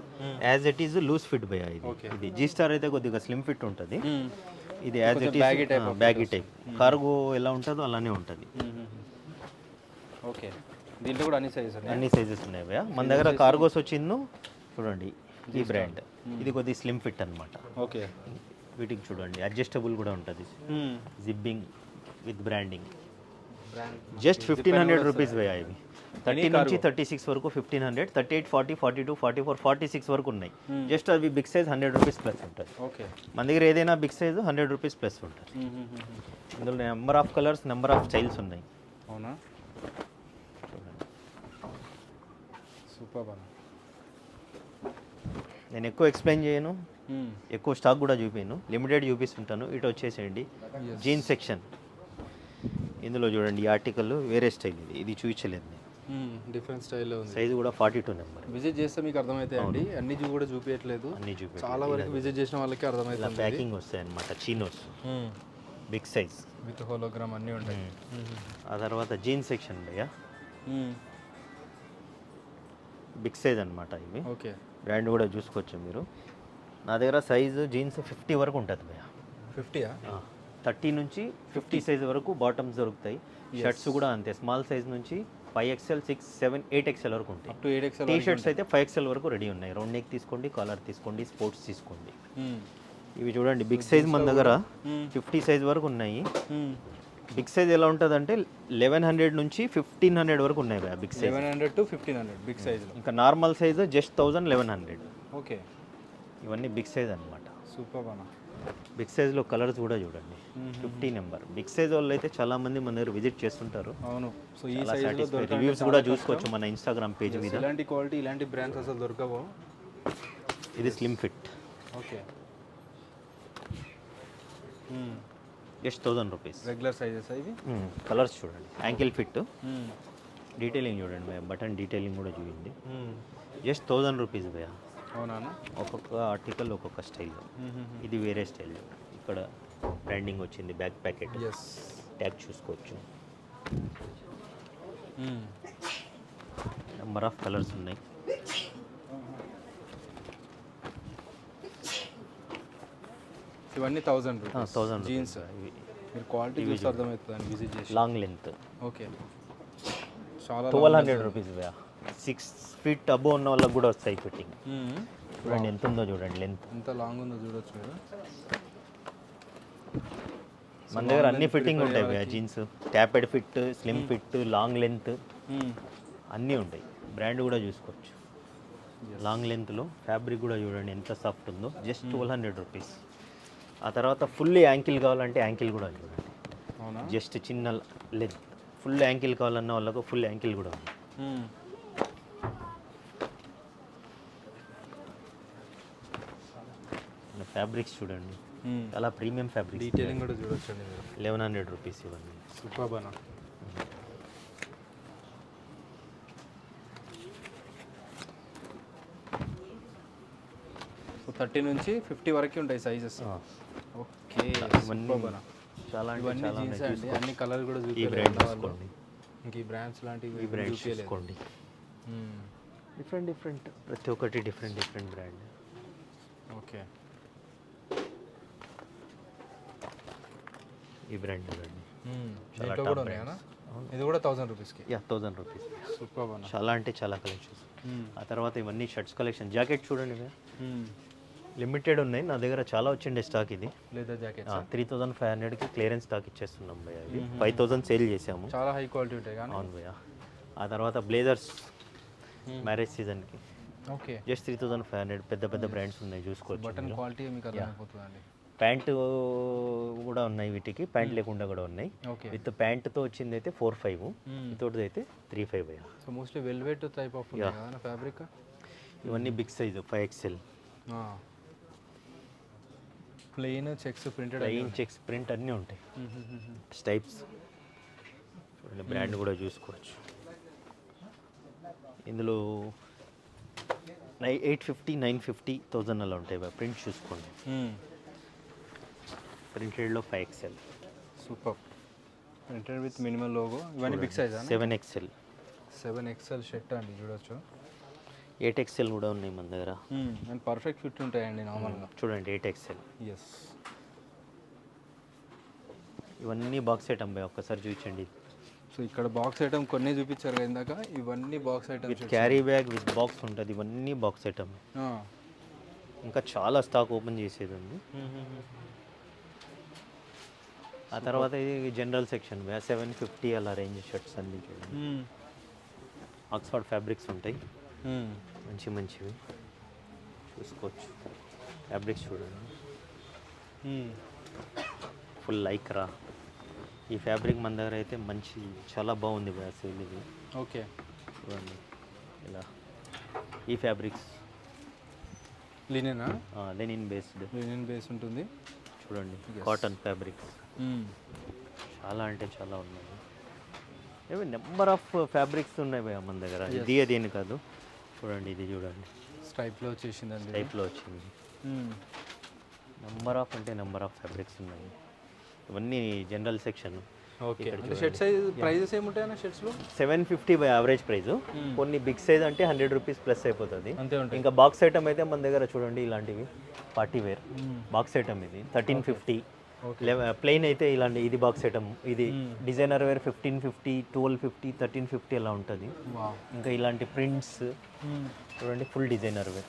as it is loose fit భయ్యా. ఇది జీ స్టార్ అయితే కొద్దిగా స్లిమ్ ఫిట్ ఉంటుంది. ఇది as it is baggy type. Cargo ఎలా ఉంటుందో అలానే ఉంటుంది. ఓకే. దీంట్లో కూడా అన్ని సైజెస్ ఉన్నాయి. అన్ని సైజెస్ ఉన్నాయి భయ్యా. మన దగ్గర కార్గోస్ వచ్చిందో చూడండి ఈ బ్రాండ్. ఇది కొద్దిగా స్లిమ్ ఫిట్ అనమాట. ఓకే. వీటికి చూడండి అడ్జస్టబుల్ కూడా ఉంటుంది. జిబ్బింగ్ విత్ బ్రాండింగ్. జస్ట్ 1500 రూపీస్ భయ్యా. ఇవి 30 నుంచి 36 వరకు 1500, 38, 40, 42, 44, 46 వరకు ఉన్నాయి. జస్ట్ అవి బిగ్ సైజ్ 100 రూపీస్ ప్లస్ ఉంటుంది. ఓకే. మన దగ్గర ఏదైనా బిగ్ సైజ్ 100 రూపీస్ ప్లస్ ఉంటుంది. ఇందులో number of colours, number of styles ఉన్నాయి. అవునా? సూపర్ అన్న. నేను ఎక్కువ ఎక్స్ప్లెయిన్ చేయను, ఎక్కువ స్టాక్ కూడా చూపాను, లిమిటెడ్ చూపిస్తుంటాను. ఇటు వచ్చేసేయండి జీన్స్ సెక్షన్. ఇందులో చూడండి ఈ ఆర్టికల్ వేరే స్టైల్. ఇది చూపించలేదు నేను. డిఫరెంట్ స్టైల్లో ఉంది. సైజ్ కూడా 42 నెంబర్. విజిట్ చేస్తే మీకు అర్థమవుతాయండి. అన్ని కూడా చూపించట్లేదు. అన్ని చూపి చాలా వరకు విజిట్ చేసిన వాళ్ళకి అర్థమవుతుంది. ప్యాకింగ్ వస్తాయి అన్నమాట. Chinos big size with hologram అన్నీ ఉంటాయి. ఆ తర్వాత జీన్స్ సెక్షన్ భయ్యా. బిగ్ సైజ్ అనమాట ఇవి. ఓకే. బ్రాండ్ కూడా చూసుకోవచ్చు మీరు. నా దగ్గర సైజు జీన్స్ 50 వరకు ఉంటుంది భయ్యా. 50యా? 30 నుంచి 50 సైజ్ వరకు బాటమ్స్ దొరుకుతాయి. షర్ట్స్ కూడా అంతే. స్మాల్ సైజ్ నుంచి 5XL, 6, 7, 8XL వరకు ఉంటాయి. Up to 8XL. T shirts అయితే 5XL వరకు రెడీ ఉన్నాయి. రౌండ్ నెక్ తీసుకోండి, కాలర్ తీసుకోండి, స్పోర్ట్స్ తీసుకోండి. ఇవి చూడండి బిగ్ సైజ్ మన దగ్గర 50 సైజ్ వరకు ఉన్నాయి. బిగ్ సైజ్ ఎలా ఉంటుంది అంటే 1100 నుంచి 1500 వరకు ఉన్నాయి బిగ్ సైజ్. 1100 to 1500 బిగ్ సైజ్లో. ఇంకా నార్మల్ సైజ్ జస్ట్ 1000, 1100. ఓకే. ఇవన్నీ బిగ్ సైజ్ అనమాట. సూపర్ అన్న. బిగ్ సైజ్లో కలర్స్ కూడా చూడండి. 50 నెంబర్. బిగ్ సైజ్ వాళ్ళు అయితే చాలా మంది మన దగ్గర విజిట్ చేస్తుంటారు. అవును. సో ఈ సైజ్లో రివ్యూస్ కూడా చూసుకోవచ్చు మన ఇన్స్టాగ్రామ్ పేజ్ మీద. ఇలాంటి క్వాలిటీ, ఇలాంటి బ్రాండ్స్ అసలు దొరకవు. ఇది slim fit. Okay. Just 1000 rupees. Regular sizes ఇవి. కలర్స్ చూడండి. Ankle fit. డీటెయిలింగ్ చూడండి భయ్యా. బటన్ డీటెయిలింగ్ కూడా చూడండి. జస్ట్ 1000 రూపీస్ భయ్యా. అవునా? ఒక్కొక్క ఆర్టికల్ ఒక్కొక్క స్టైల్. ఇది వేరే స్టైల్. ఇక్కడ బ్రాండింగ్ వచ్చింది. Back packet. ట్యాగ్ చూసుకోవచ్చు. నెంబర్ ఆఫ్ కలర్స్ ఉన్నాయి. ఇవన్నీ 1000 రూపీస్. 1000 జీన్స్. మీరు క్వాలిటీ చూసి అర్థమవుతుంది విజిట్ చేసి. Long length. ఓకే. చాలా 1200 రూపీస్ భయ్యా. 6 ఫీట్ అబోవ్ ఉన్న వాళ్ళకి కూడా వస్తాయి ఫిట్టింగ్. చూడండి ఎంత ఉందో చూడండి లెంత్. ఎంత లాంగ్ ఉందో చూడొచ్చు మీరు. మన దగ్గర అన్ని ఫిట్టింగ్ ఉంటాయి భయ్యా. Jeans tapered fit, slim fit, long length అన్నీ ఉంటాయి. బ్రాండ్ కూడా చూసుకోవచ్చు. లాంగ్ లెంత్లో ఫ్యాబ్రిక్ కూడా చూడండి ఎంత సాఫ్ట్ ఉందో, జస్ట్ 1200 రూపీస్. ఆ తర్వాత ఫుల్ యాంకిల్ కావాలంటే యాంకిల్ కూడా చూడండి, అవునా? జస్ట్ చిన్న లెంత్. ఫుల్ యాంకిల్ కావాలన్న వాళ్ళకు ఫుల్ యాంకిల్ కూడా ఉంది. ఫ్యాబ్రిక్స్ చూడండి, చాలా ప్రీమియం ఫ్యాబ్రిక్. డీటెయిలింగ్ కూడా చూడొచ్చండి మీరు. 1100 రూపీస్ ఇవన్నీ. సూపర్ బనా. సో 30 నుంచి 50 వరకు ఉంటాయి సైజెస్. ఓకే, ఇవన్నీ బనా. చాలా అంటే ఇవన్నీ చాలా జీన్స్ అండి, అన్ని కలర్ కూడా ఈ చూపించారు. బ్రాండ్ చూసుకోండి, ఇంక ఈ బ్రాండ్స్ లాంటివి ఈ బ్రాండ్ చూపించలేదు. చూసుకోండి. డిఫరెంట్ ప్రతి ఒక్కటి డిఫరెంట్ బ్రాండ్. ఓకే, ఈ బ్రాండ్ చూడండి, దీంట్లో కూడా ఉన్నాయా? ఇది కూడా 1000 రూపీస్కి. 1000 రూపీస్. సూపర్ బనా. చాలా అంటే చాలా కలెక్షన్స్. ఆ తర్వాత ఇవన్నీ షర్ట్స్ కలెక్షన్. జాకెట్ చూడండి, లిమిటెడ్ ఉన్నాయి నా దగ్గర, చాలా వచ్చిండే స్టాక్. ఇది లెదర్ జాకెట్ 3500కి క్లియరెన్స్ స్టాక్ ఇచ్చేస్తున్నాం భయ్య. ఇది 5000 సేల్ చేసాము. చాలా హై క్వాలిటీ ఉంటాయి కానీ. అవును భయ్య. ఆ తర్వాత బ్లేజర్స్ మ్యారేజ్ సీజన్కి ఓకే, జస్ట్ 3500. పెద్ద బ్రాండ్స్ ఉన్నాయి, చూసుకోవచ్చు. బటన్ క్వాలిటీ మీకు అర్థమైపోతుందండి. ప్యాంటు కూడా ఉన్నాయి వీటికి, ప్యాంట్ లేకుండా కూడా ఉన్నాయి. ఓకే, విత్ ప్యాంట్తో వచ్చింది అయితే 45, వితౌట్ అయితే 35 భయ్య. So mostly velvet type of ఉంది కదా ఫ్యాబ్రిక్. ఇవన్నీ big size 5XL. Plain checks printed plain checks print అన్నీ ఉంటాయి. స్టైప్స్ చూడండి, బ్రాండ్ కూడా చూసుకోవచ్చు. ఇందులో 850, 950, 1000 అలా ఉంటాయి. ప్రింట్ చూసుకోండి. ప్రింటెడ్లో 5XL. Super, printed with minimal logo. ఇవన్నీ big size 7XL. 7XL shirt అండి, చూడొచ్చు. 8XL కూడా ఉన్నాయి మన దగ్గర. అండ్ పర్ఫెక్ట్ ఫిట్ ఉంటాయండి నార్మల్గా. చూడండి 8XL. ఎస్, ఇవన్నీ బాక్స్ ఐటమ్ బాయ్, ఒక్కసారి చూపించండి. సో ఇక్కడ బాక్స్ ఐటమ్ కొన్ని చూపించారు కదా ఇందాక, ఇవన్నీ box item. With carry bag with box ఉంటుంది. ఇవన్నీ బాక్స్ ఐటమ్. ఇంకా చాలా స్టాక్ ఓపెన్ చేసేది ఉంది. ఆ తర్వాత ఇది జనరల్ సెక్షన్ 750 అలా రేంజ్ షర్ట్స్ అన్నీ చూడండి. ఆక్స్ఫర్డ్ ఫ్యాబ్రిక్స్ ఉంటాయి, మంచివి చూసుకోవచ్చు. ఫ్యాబ్రిక్స్ చూడండి, ఫుల్ లైక్రా. ఈ ఫ్యాబ్రిక్ మన దగ్గర అయితే మంచి చాలా బాగుంది సేల్ ఇది. ఓకే, చూడండి ఇలా. ఈ ఫ్యాబ్రిక్స్ లినెనా? Linen based. లినెన్ బేస్ ఉంటుంది చూడండి. కాటన్ ఫ్యాబ్రిక్స్ చాలా అంటే చాలా ఉన్నాయి. ఏమి నెంబర్ ఆఫ్ ఫ్యాబ్రిక్స్ ఉన్నాయి భయ్య మన దగ్గర. ఇది అదేని కాదు, చూడండి ఇది చూడండి, స్ట్రైప్లో వచ్చేసిందండి. టైప్లో వచ్చింది. నెంబర్ ఆఫ్ ఫ్యాబ్రిక్స్ ఉన్నాయి. ఇవన్నీ general section. Okay, shirt size prices ఏముంటాయన్నా షర్ట్స్లో? 750 బై యావరేజ్ ప్రైస్. కొన్ని బిగ్ సైజ్ అంటే 100 రూపీస్ ప్లస్ అయిపోతుంది. అంతే ఉంటాయి. ఇంకా బాక్స్ ఐటమ్ అయితే మన దగ్గర చూడండి ఇలాంటివి పార్టీ వేర్ బాక్స్ ఐటమ్. ఇది 1350. ప్లెయిన్ అయితే ఇలాంటి ఇది బాక్స్ ఐటమ్. ఇది డిజైనర్ వేర్ 1550, 1250, 1350 అలా ఉంటుంది. ఇంకా ఇలాంటి ప్రింట్స్ చూడండి, ఫుల్ డిజైనర్ వేర్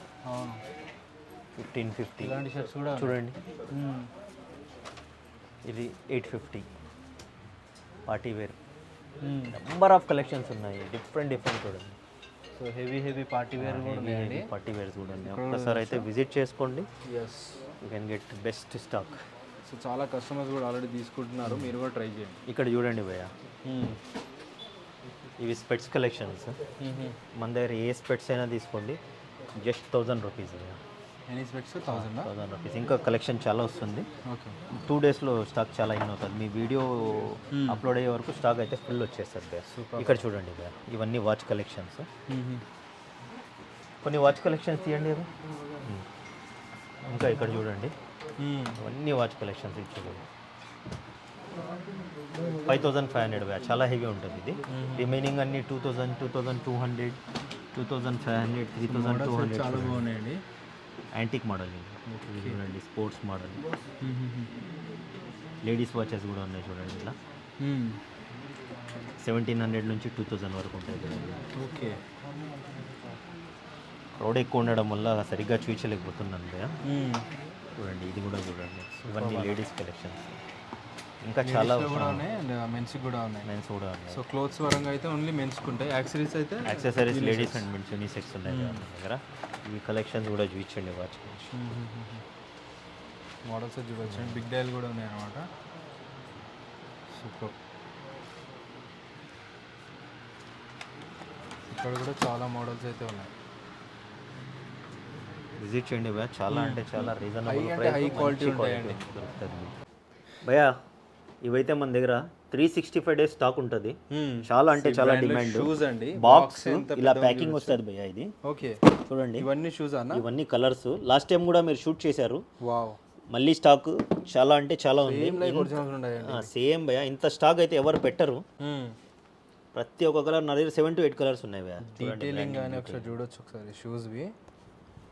1550. ఇలాంటి షర్ట్స్ కూడా చూడండి, ఇది 850 party wear. Number of collections ఉన్నాయి, డిఫరెంట్ చూడండి. సో హెవీ పార్టీ వేర్ కూడా ఉన్నాయండి. పార్టీ వేర్స్ చూడండి, ఒక్కసారి అయితే విజిట్ చేసుకోండి. Yes, you can get best stock. So చాలా కస్టమర్స్ కూడా ఆల్రెడీ తీసుకుంటున్నారు, మీరు కూడా ట్రై చేయండి. ఇక్కడ చూడండి భయ్య, ఇవి స్పెట్స్ కలెక్షన్స్. మన దగ్గర ఏ స్పెట్స్ అయినా తీసుకోండి, జస్ట్ 1000 రూపీస్ భయ్య. Any specs 1000 rupees. ఇంకా కలెక్షన్ చాలా వస్తుంది. ఓకే, 2 డేస్లో స్టాక్ చాలా ఇన్ అవుతుంది. మీ వీడియో అప్లోడ్ అయ్యే వరకు స్టాక్ అయితే ఫుల్ వచ్చేస్తుంది భయ్య. ఇక్కడ చూడండి భయ్య, ఇవన్నీ వాచ్ కలెక్షన్స్. కొన్ని వాచ్ కలెక్షన్స్ తీయండి. ఇంకా ఇక్కడ చూడండి, ఇవన్నీ వాచ్ కలెక్షన్స్ ఇచ్చేది. 5500 భయ్య, చాలా హెవీ ఉంటుంది ఇది. రిమైనింగ్ అన్ని 2000, 2200, 2500, 3200. చాలా బాగున్నాయండి. యాంటిక్ మోడల్ ఇది చూడండి, స్పోర్ట్స్ మోడల్. లేడీస్ వాచెస్ కూడా ఉన్నాయి చూడండి ఇలా. 1700 నుంచి 2000 వరకు ఉంటాయి చూడండి. ఓకే, క్రౌడ్ ఎక్కువ ఉండడం వల్ల సరిగ్గా చూపించలేకపోతున్నాను భయ్య. చూడండి ఇది కూడా చూడండి, ఇవన్నీ లేడీస్ కలెక్షన్స్. ఇంకా చాలా కూడా ఉన్నాయి అండ్ మెన్స్ కూడా ఉన్నాయి. మెన్స్ కూడా ఉన్నాయి. సో క్లోత్స్ పరంగా అయితే ఓన్లీ మెన్స్కి ఉంటాయి. యాక్సరీస్ అయితే accessories ladies and mens unisex ఉన్నాయి మన దగ్గర. ఇవి కలెక్షన్స్ కూడా చూపించండి వాచ్ మోడల్స్ చూడవచ్చు. బిగ్ డైల్ కూడా ఉన్నాయి అన్నమాట. సూపర్. ఇక్కడ కూడా చాలా మోడల్స్ అయితే ఉన్నాయి. విజిట్ చేయండి భయ్యా. చాలా అంటే చాలా రీజనబుల్ అంటే ప్రైస్, హై క్వాలిటీ మంచి ఉంటాయండి. దొరుకుతుంది భయ్యా. ఇవైతే మన దగ్గర 365 డేస్ స్టాక్ ఉంటుంది. చాలా అంటే చాలా డిమాండ్. షూస్ అండి. బాక్స్ ఇలా ప్యాకింగ్ వస్తుంది భయ్యా. ఇది ఓకే చూడండి, ఇవన్నీ షూస్ అన్న. ఇవన్నీ కలర్స్ లాస్ట్ టైం కూడా మీరు షూట్ చేశారు. వావ్. మళ్ళీ స్టాక్ చాలా అంటే చాలా ఉంది. ఒరిజినల్స్ ఉంటాయండి. సేమ్ భయ్యా. ఇంత స్టాక్ అయితే ఎవరు పెట్టరు. ప్రతి ఒక్క కలర్ నా దగ్గర 7 to 8 కలర్స్ ఉన్నాయి భయ్యా. డీటెయిలింగ్ కానీ ఒకసారి చూడొచ్చు ఒకసారి. షూస్వి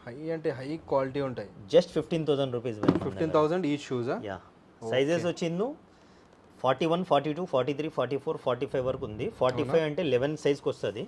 హై అంటే హై క్వాలిటీ ఉంటాయి. జస్ట్ 15,000 రూపీస్ భయ్యా. 15,000 ఈ షూసా? యా. సైజెస్ వచ్చింది 41, 42, 43, 44, 45 వరకు ఉంది. 45 అంటే 11 సైజ్కి వస్తుంది.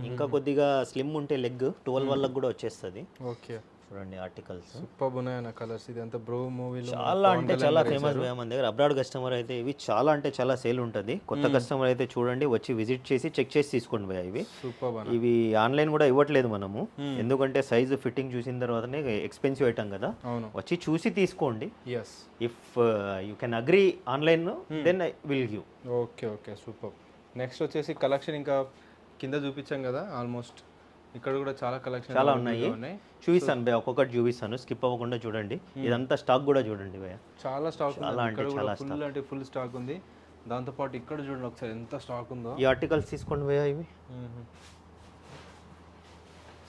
ఇంకా కొద్దిగా స్లిమ్ ఉంటే లెగ్ 12 వాళ్ళకి కూడా వచ్చేస్తుంది. ఓకే. చూడండి ఆర్టికల్స్ సూపర్ ఉన్నాయన్న కలర్స్. ఇది అంతా బ్రో మూవీలో చాలా అంటే చాలా ఫేమస్ మన దగ్గర. అబ్రాడ్ కస్టమర్ అయితే ఇవి చాలా అంటే చాలా సేల్ ఉంటుంది. కొత్త కస్టమర్ అయితే చూడండి, వచ్చి విజిట్ చేసి చెక్ చేసి తీసుకోండి భయ్యా. ఇవి సూపర్. ఇవి ఆన్లైన్ కూడా ఇవ్వట్లేదు మనము, ఎందుకంటే సైజు ఫిట్టింగ్ చూసిన తర్వాతనే ఎక్స్పెన్సివ్ ఐటమ్ కదా. అవును. వచ్చి చూసి తీసుకోండి. Yes. If you can agree online then I will give. Okay okay super. Next వచ్చేసి కలెక్షన్ ఇంకా కింద చూపించాం కదా ఆల్మోస్ట్. ఇక్కడ కూడా చాలా కలెక్షన్ చాలా ఉన్నాయి. చూపిస్తాను భయ్యా, ఒక్కొక్కటి చూపిస్తాను, స్కిప్ అవ్వకుండా చూడండి. ఇదంతా స్టాక్ కూడా చూడండి భయ్యా. చాలా స్టాక్ చాలా అంటే చాలా ఫుల్ అంటే ఫుల్ స్టాక్ ఉంది. దాంతోపాటు ఇక్కడ చూడండి ఒకసారి ఎంత స్టాక్ ఉందో. ఈ ఆర్టికల్స్ తీసుకోండి భయ్యా. ఇవి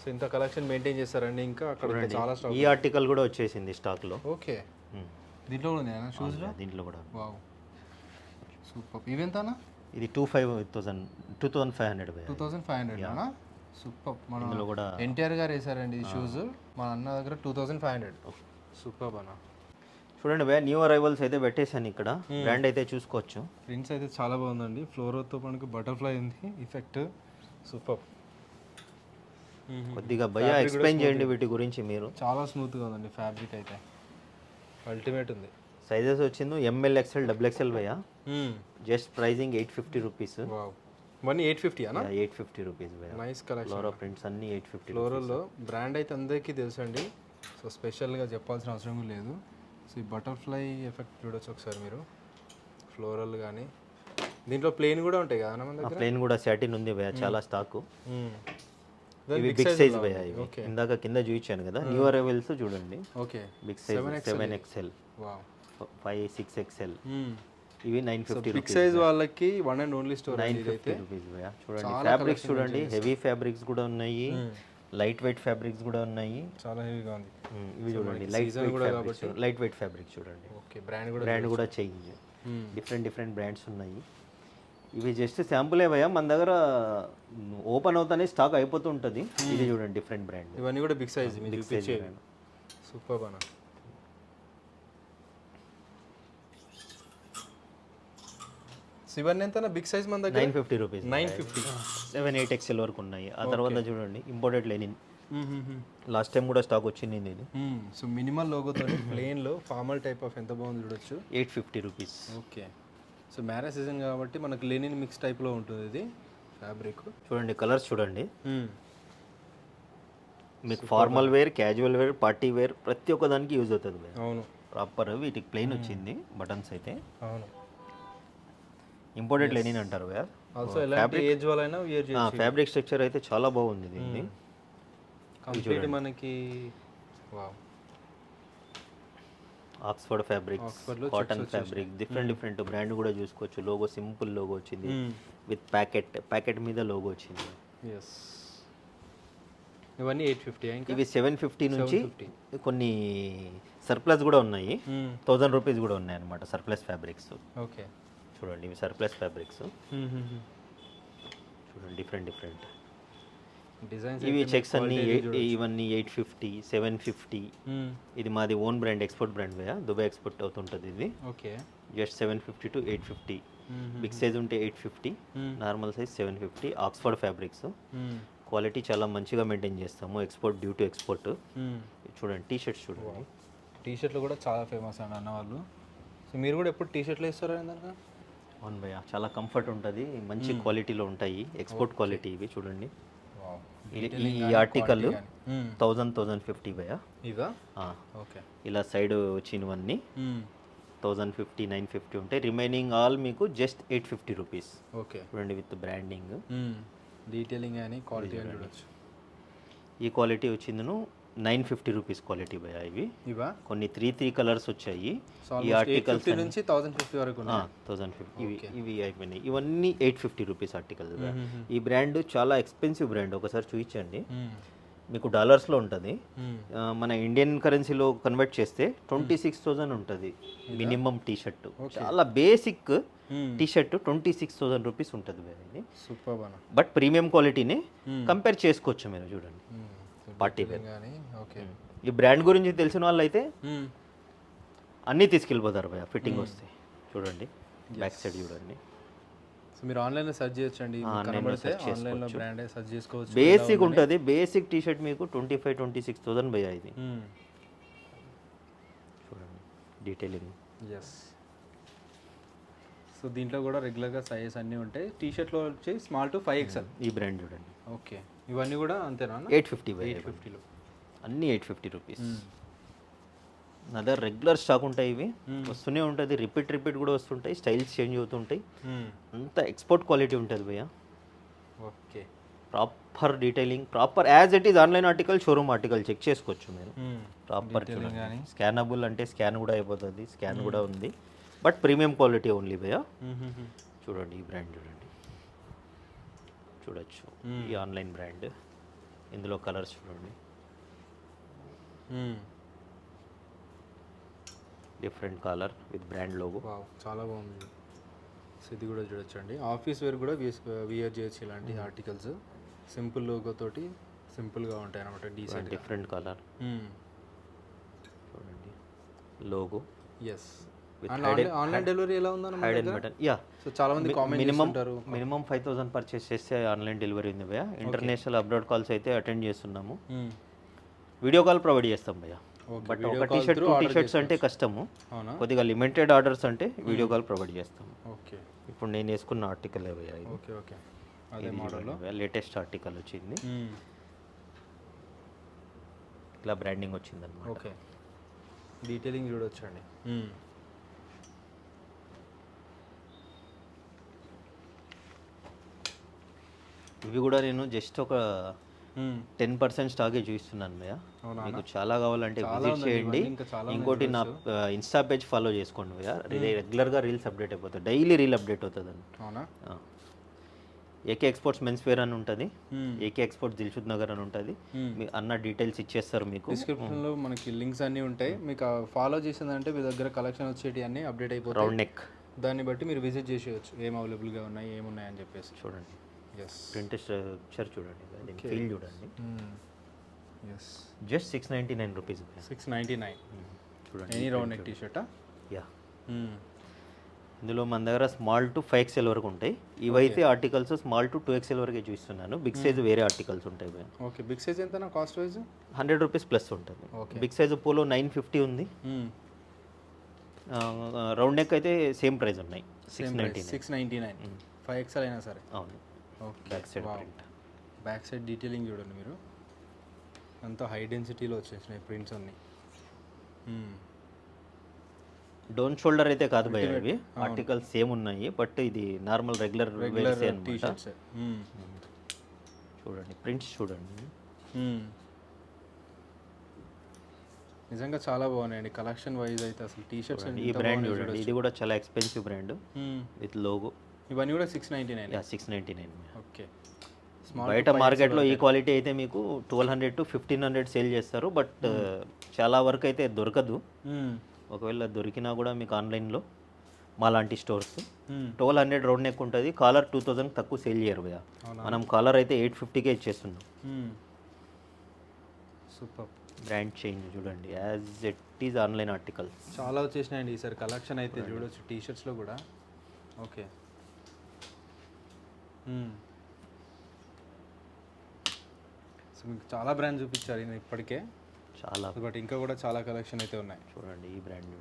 సో ఇంత కలెక్షన్ మెయింటైన్ చేస్తారండి. ఇంకా అక్కడ చాలా స్టాక్. ఈ ఆర్టికల్ కూడా వచ్చేసింది స్టాక్లో. ఓకే. దీంట్లో కూడా ఉన్నాయా షూస్లో? దీంట్లో కూడా. Wow super. ఇవెంతనా? ఇది 2500 భయ్యా. 2500 సూపర్. మన ఇందులో కూడా ఎన్టీఆర్ గారు వేసారండి ఈ షూస్. మన అన్న దగ్గర 2500. సూపర్ అన్న. చూడండి భయ్యా, న్యూ అరైవల్స్ అయితే పెట్టేశాను ఇక్కడ. బ్రాండ్ అయితే చూసుకోవచ్చు. ప్రింట్స్ అయితే చాలా బాగుందండి. ఫ్లోరోతో మనకి బటర్ఫ్లై ఉంది ఎఫెక్ట్. సూపర్. కొద్దిగా భయ్యా ఎక్స్ప్లెయిన్ చేయండి వీటి గురించి మీరు. చాలా స్మూత్గా ఉందండి ఫ్యాబ్రిక్ అయితే. అల్టిమేట్ ఉంది. సైజెస్ వచ్చింది ML, XL, XXL భయ్యా. Just pricing 850 rupees. వావ్. ఇవన్నీ 850 అన్న? 850 రూపీస్ భయ్యా. Nice collection. ఫ్లోరో ప్రింట్స్ అన్ని 850. ఫ్లోరల్లో బ్రాండ్ అయితే అందరికీ తెలుసు అండి. సో స్పెషల్గా చెప్పాల్సిన అవసరం లేదు. సో ఈ బటర్ఫ్లై ఎఫెక్ట్ చూడొచ్చు ఒకసారి మీరు. ఫ్లోరల్ కానీ దీంట్లో ప్లేన్ కూడా ఉంటాయి కదా మన దగ్గర. ప్లేన్ కూడా సాటిన్ ఉంది భయ్యా, చాలా స్టాక్. ఇవి బిగ్ సైజ్ భయ్యా. ఇవి ఇందాక కింద చూపించాను కదా, న్యూ అరైవల్స్ చూడండి. Okay. Big size 7XL, 5, 6XL. ఇవి 950 బిగ్ సైజ్ వాళ్ళకి one and only store. 950 rupees భయ్యా. చూడండి ఫ్యాబ్రిక్స్ చూడండి, హెవీ ఫ్యాబ్రిక్స్ కూడా ఉన్నాయి, లైట్ వెయిట్ ఫ్యాబ్రిక్స్ కూడా ఉన్నాయి. చాలా హెవీగా ఉంది. ఇవి చూడండి లైట్ వెయిట్ ఫ్యాబ్రిక్ చూడండి. ఓకే. బ్రాండ్ కూడా చేంజ్. డిఫరెంట్ బ్రాండ్స్ ఉన్నాయి. ఇవి జస్ట్ శాంపులే భయ్యా, మన దగ్గర ఓపెన్ అవుతానే స్టాక్ అయిపోతూ ఉంటుంది. ఇది చూడండి డిఫరెంట్ బ్రాండ్. ఇవన్నీ కూడా బిగ్ సైజ్. సూపర్ అన్న. ఇవన్నీ ఎంత బిగ్ సైజ్ మన దగ్గర? 950 రూపీస్. 950. 7, 8XL వరకు ఉన్నాయి. ఆ తర్వాత చూడండి ఇంపోర్టెడ్ లెనిన్. లాస్ట్ టైం కూడా స్టాక్ వచ్చింది ఇది. సో మినిమల్ లోగోతో ప్లెయిన్లో ఫార్మల్ టైప్ ఆఫ్ ఎంత బాగుంది చూడొచ్చు. 850 rupees. Okay. So marriage season కాబట్టి మనకు లెనిన్ మిక్స్ టైప్లో ఉంటుంది ఇది ఫ్యాబ్రిక్. చూడండి కలర్స్ చూడండి. మీకు formal wear, casual wear, party wear ప్రతి ఒక్క దానికి యూజ్ అవుతుంది. అవును. ప్రాపర్ వీటికి ప్లెయిన్ వచ్చింది బటన్స్ అయితే. అవును. ఇంపోర్టెడ్ లెనిన్ అంటారు వేర్. ఆల్సో ఎలాంటి ఏజ్ వాళ్ళైనా వేర్ చేయొచ్చు. ఫ్యాబ్రిక్ స్ట్రక్చర్ అయితే చాలా బాగుంది దీన్ని. కంప్లీట్ మనకి wow. Oxford fabrics, cotton fabric, different brand కూడా చూసుకోవచ్చు. లోగో సింపుల్ లోగో వచ్చింది విత్ ప్యాకెట్ మీద లోగో వచ్చింది. ఎస్. ఇవన్నీ 850. ఇంకా ఇవి 750 నుంచి కొన్ని సర్ప్లస్ కూడా ఉన్నాయి. 1000 రూపీస్ కూడా ఉన్నాయి అన్నమాట సర్ప్లస్ ఫ్యాబ్రిక్స్. ఓకే. చూడండి ఇవి సర్ప్లస్ ఫ్యాబ్రిక్స్. చూడండి డిఫరెంట్ డిజైన్స్. ఇవి చెక్స్ అన్ని ఇవన్నీ 850, 750. ఇది మాది ఓన్ బ్రాండ్, ఎక్స్పోర్ట్ బ్రాండ్ వేయా, దుబాయ్ ఎక్స్పోర్ట్ అవుతుంటుంది ఇది. Okay. Just 750 to 850. Big size ఉంటే 850, normal size 750. Oxford fabrics. Quality చాలా మంచిగా మెయింటైన్ చేస్తాము, ఎక్స్పోర్ట్ డ్యూ టు ఎక్స్పోర్ట్. చూడండి టీ షర్ట్స్ చూడండి. టీ షర్ట్లు కూడా చాలా ఫేమస్ అండి అన్న వాళ్ళు. సో మీరు కూడా ఎప్పుడు టీ షర్ట్లు వేస్తారా ఏందన్నా? అవును భయ్య, చాలా కంఫర్ట్ ఉంటుంది, మంచి క్వాలిటీలో ఉంటాయి, ఎక్స్పోర్ట్ క్వాలిటీ ఇవి చూడండి. ఈ ఆర్టికల్ 1050 భయ్య. ఇవా? ఆ, ఓకే. ఇలా సైడ్ వచ్చినవన్నీ 1050, 950 ఉంటాయి. రిమైనింగ్ ఆల్ మీకు జస్ట్ 850 రూపీస్. ఓకే. చూడండి విత్ బ్రాండింగ్. డీటెయిలింగ్ అని క్వాలిటీ అని చూడొచ్చు. ఈ క్వాలిటీ వచ్చిందను 950 రూపీస్ క్వాలిటీ భయ్య. ఇవి ఇవా? కొన్ని 3 కలర్స్ వచ్చాయి. ఈ ఆర్టికల్స్ ఆర్టికల్స్ నుంచి 1050 వరకు ఉన్నాయి. 1050 ఇవి అయిపోయినాయి. ఇవన్నీ 850 రూపీస్ ఆర్టికల్స్. ఈ బ్రాండ్ చాలా ఎక్స్పెన్సివ్ బ్రాండ్, ఒకసారి చూపించండి. మీకు డాలర్స్లో ఉంటుంది, మన ఇండియన్ కరెన్సీలో కన్వర్ట్ చేస్తే 26,000 ఉంటుంది మినిమం టీ షర్ట్. చాలా బేసిక్ టీ షర్ట్ 26,000 రూపీస్ ఉంటుంది భయ్య. సూపర్ అన్న. బట్ ప్రీమియం క్వాలిటీని కంపేర్ చేసుకోవచ్చు మీరు చూడండి. Party wear. ఓకే. ఈ బ్రాండ్ గురించి తెలిసిన వాళ్ళు అయితే అన్నీ తీసుకెళ్ళిపోతారు భయ్య ఫిట్టింగ్ వస్తే. చూడండి బ్యాక్ సైడ్ చూడండి. సో మీరు ఆన్లైన్లో సెర్చ్ చేయొచ్చండి, కనబడితే ఆన్లైన్లో బ్రాండ్ సెర్చ్ చేసుకోవచ్చు. బేసిక్ ఉంటుంది, బేసిక్ టీ షర్ట్ మీకు 25-26,000 భయ్య ఇది. చూడండి డీటెయిలింగ్. ఎస్. సో దీంట్లో కూడా రెగ్యులర్గా సైజెస్ అన్నీ ఉంటాయి. టీ షర్ట్లో వచ్చి స్మాల్ టు 5XL. ఈ బ్రాండ్ చూడండి. ఓకే. ఇవన్నీ కూడా అంతేనా? 850 భయ్య. 850లో అన్నీ 850 రూపీస్. నా దగ్గర రెగ్యులర్ స్టాక్ ఉంటాయి, ఇవి వస్తూనే ఉంటుంది, రిపీట్ కూడా వస్తుంటాయి, స్టైల్స్ చేంజ్ అవుతుంటాయి, అంత ఎక్స్పోర్ట్ క్వాలిటీ ఉంటుంది భయ్య. Okay. Proper detailing, proper as it is online article, showroom article check చేసుకోవచ్చు మీరు. ప్రాపర్ స్కానబుల్ అంటే స్కాన్ కూడా అయిపోతుంది, స్కాన్ కూడా ఉంది, బట్ ప్రీమియం క్వాలిటీ ఓన్లీ భయ్య. చూడండి ఈ బ్రాండ్ చూడండి, చూడొచ్చు ఈ ఆన్లైన్ బ్రాండ్. ఇందులో కలర్స్ చూడండి, different colour with brand logo. చాలా బాగుంది. సో ఇది కూడా చూడొచ్చండి, ఆఫీస్ వేర్ కూడా వియర్ చేయొచ్చు ఇలాంటి ఆర్టికల్స్. సింపుల్ లోగో తోటి సింపుల్గా ఉంటాయి అనమాట, డీసెంట్. డిఫరెంట్ కలర్ చూడండి, లోగో. ఎస్. ఆన్లైన్ డెలివరీ ఎలా ఉందన్న? Hide button. యా. సో చాలా మంది కామెంట్ చేస్తుంటారు. మినిమం 5,000 పర్చేస్ చేస్తే ఆన్లైన్ డెలివరీ ఉంది భయ్య. ఇంటర్నేషనల్ అబ్రాడ్ కాల్స్ అయితే అటెండ్ చేస్తున్నాము, వీడియో కాల్ ప్రొవైడ్ చేస్తాం భయ్య. బట్ ఒక టీ షర్ట్ 2 టీ షర్ట్స్ అంటే కష్టము, కొద్దిగా లిమిటెడ్ ఆర్డర్స్ అంటే వీడియో కాల్ ప్రొవైడ్ చేస్తాము. ఓకే. ఇప్పుడు నేను వేసుకున్న ఆర్టికల్ భయ్య ఇది. ఓకే. ఓకే. అదే మోడల్ లేటెస్ట్ ఆర్టికల్ వచ్చింది, ఇట్లా బ్రాండింగ్ వచ్చింది అన్నమాట. ఓకే. డీటెయిలింగ్ చూడొచ్చండి. ఇవి కూడా నేను జస్ట్ ఒక 10% స్టాకే చూపిస్తున్నాను భయ్య. మీకు చాలా కావాలంటే విజిట్ చేయండి. ఇంకోటి నా ఇన్స్టా పేజ్ ఫాలో చేసుకోండి భయ్య, రెగ్యులర్గా రీల్స్ అప్డేట్ అయిపోతాయి, డైలీ రీల్ అప్డేట్ అవుతుంది అని. ఏకే ఎక్స్పోర్ట్స్ మెన్స్ వేర్ అని ఉంటుంది, ఏకే ఎక్స్పోర్ట్స్ దిల్షుద్ నగర్ అని ఉంటుంది. మీ అన్న డీటెయిల్స్ ఇచ్చేస్తారు మీకు. డిస్క్రిప్షన్లో మనకి లింక్స్ అన్నీ ఉంటాయి, మీకు ఫాలో చేసిందంటే మీ దగ్గర కలెక్షన్ వచ్చేటి అన్నీ అప్డేట్ అయిపోతాయి. రౌండ్ నెక్, దాన్ని బట్టి మీరు విజిట్ చేసేయచ్చు, ఏం అవైలబుల్గా ఉన్నాయి, ఏమున్నాయి అని చెప్పేసి. చూడండి. ఎస్. ప్రింట్ స్ట్రక్చర్ చూడండి, ఫీల్ చూడండి. ఎస్. Just 699 rupees. 699. చూడండి ఎనీ రౌండ్ నెక్ టీ షర్టా? యా. ఇందులో మన దగ్గర స్మాల్ టు 5XL వరకు ఉంటాయి. ఇవైతే ఆర్టికల్స్ స్మాల్ టు 2XL వరకే చూస్తున్నాను, బిగ్ సైజ్ వేరే ఆర్టికల్స్ ఉంటాయి భయ్య. ఓకే. బిగ్ సైజ్ ఎంత కాస్ట్ వైజ్? 100 రూపీస్ ప్లస్ ఉంటుంది. బిగ్ సైజ్ పోలో 950 ఉంది, రౌండ్ నెక్ అయితే సేమ్ ప్రైస్ ఉన్నాయి 699. 5XL అయినా సరే. అవును. Okay. Back side print, back side detailing చూడండి మీరు, అంతా హై డెన్సిటీలో వచ్చేసినాయి ప్రింట్స్ అన్నీ. డోన్ షోల్డర్ అయితే కాదు భయ్య, ఇవి ఆర్టికల్స్ సేమ్ ఉన్నాయి, బట్ ఇది నార్మల్ రెగ్యులర్ టీ షర్ట్స్. చూడండి ప్రింట్స్ చూడండి, నిజంగా చాలా బాగున్నాయండి కలెక్షన్ వైజ్ అయితే. అసలు టీ షర్ట్స్ ఈ బ్రాండ్ చూడండి, ఇది కూడా చాలా ఎక్స్పెన్సివ్ బ్రాండ్ విత్ లోగో. ఇవన్నీ కూడా 699. 699. ఓకే. బయట మార్కెట్లో ఈ క్వాలిటీ అయితే మీకు 1200 to 1500 సేల్ చేస్తారు, బట్ చాలా వరకు అయితే దొరకదు. ఒకవేళ దొరికినా కూడా మీకు ఆన్లైన్లో మా లాంటి స్టోర్స్ 1200 రౌండ్ నెక్ ఉంటుంది, కాలర్ 2000 తక్కువ సేల్ చేయరు భయ్య. మనం కాలర్ అయితే 850కే ఇచ్చేస్తున్నాం. సూపర్. బ్రాండ్ చేంజ్ చూడండి, as it is online article చాలా వచ్చేసినాయండి ఈసారి కలెక్షన్ అయితే చూడొచ్చు టీ షర్ట్స్లో కూడా. ఓకే. సో మీకు చాలా బ్రాండ్ చూపించారు నేను ఇప్పటికే, చాలా, బట్ ఇంకా కూడా చాలా కలెక్షన్ అయితే ఉన్నాయి. చూడండి ఈ బ్రాండ్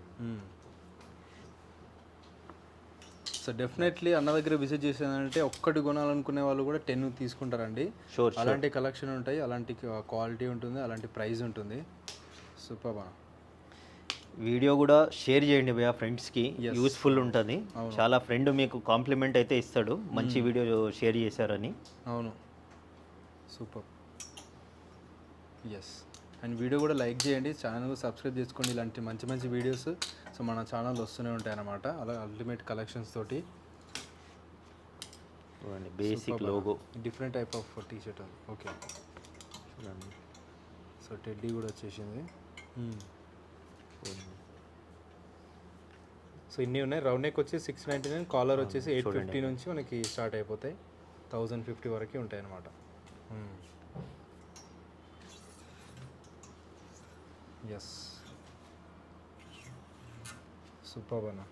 సో డెఫినెట్లీ అన్న దగ్గర విజిట్ చేసేదంటే ఒక్కటి కొనాలనుకునే వాళ్ళు కూడా 10 తీసుకుంటారండి. షూర్ అలాంటి కలెక్షన్ ఉంటాయి, అలాంటి క్వాలిటీ ఉంటుంది, అలాంటి ప్రైస్ ఉంటుంది. సూపర్ అన్న. వీడియో కూడా షేర్ చేయండి భయ్యా ఫ్రెండ్స్కి, యూస్ఫుల్ ఉంటుంది. చాలా ఫ్రెండ్ మీకు కాంప్లిమెంట్ అయితే ఇస్తాడు మంచి వీడియో షేర్ చేశారని. అవును, సూపర్. ఎస్, అండ్ వీడియో కూడా లైక్ చేయండి, ఛానల్ సబ్స్క్రైబ్ చేసుకోండి. ఇలాంటి మంచి మంచి వీడియోస్ సో మన ఛానల్ వస్తూనే ఉంటాయి అన్నమాట. అలా అల్టిమేట్ కలెక్షన్స్ తోటి చూడండి basic logo, different type of T shirt ఉంది. ఓకే చూడండి. సో టెడ్డీ కూడా వచ్చేసింది. సో ఇన్ని ఉన్నాయి. రౌండ్ నెక్ వచ్చి 699, కాలర్ వచ్చేసి 850 నుంచి మనకి స్టార్ట్ అయిపోతాయి. 1050 వరకు ఉంటాయి అన్నమాట. ఎస్, సూపర్ అన్న.